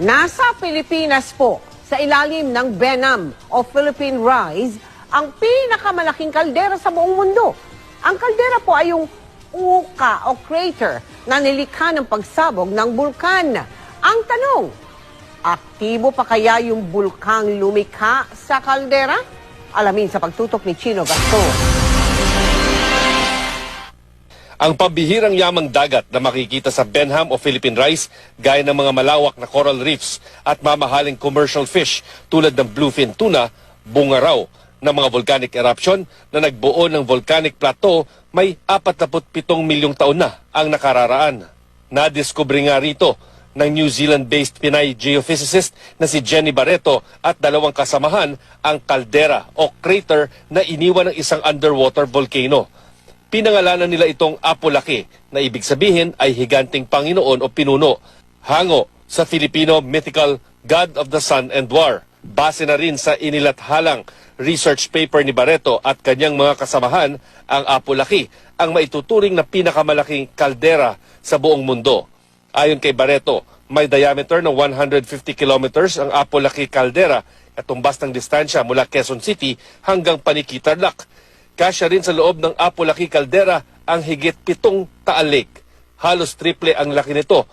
Nasa Pilipinas po, sa ilalim ng Benam o Philippine Rise, ang pinakamalaking kaldera sa buong mundo. Ang kaldera po ay yung uka o crater na nilikha ng pagsabog ng bulkan. Ang tanong, aktibo pa kaya yung bulkang lumikha sa kaldera? Alamin sa pagtutok ni Chino Gaston. Ang pambihirang yamang dagat na makikita sa Benham o Philippine Rise gaya ng mga malawak na coral reefs at mamahaling commercial fish tulad ng bluefin tuna, bunga raw ng mga volcanic eruption na nagbuo ng volcanic plateau may 47 milyong taon na ang nakararaan. Nadiskubre nga rito ng New Zealand-based Pinay geophysicist na si Jenny Barreto at dalawang kasamahan ang kaldera o crater na iniwan ng isang underwater volcano. Pinangalanan nila itong Apo-Laki na ibig sabihin ay higanting Panginoon o pinuno, hango sa Filipino mythical God of the Sun and War. Base na rin sa inilathalang research paper ni Barreto at kanyang mga kasamahan, ang Apo-Laki ang maituturing na pinakamalaking kaldera sa buong mundo. Ayon kay Barreto, may diameter ng 150 kilometers ang Apo-Laki caldera at tumbas ng distansya mula Quezon City hanggang Paniki, Tarlac. Kasya rin sa loob ng Apo-Laki caldera ang higit 7 Taal Lake. Halos triple ang laki nito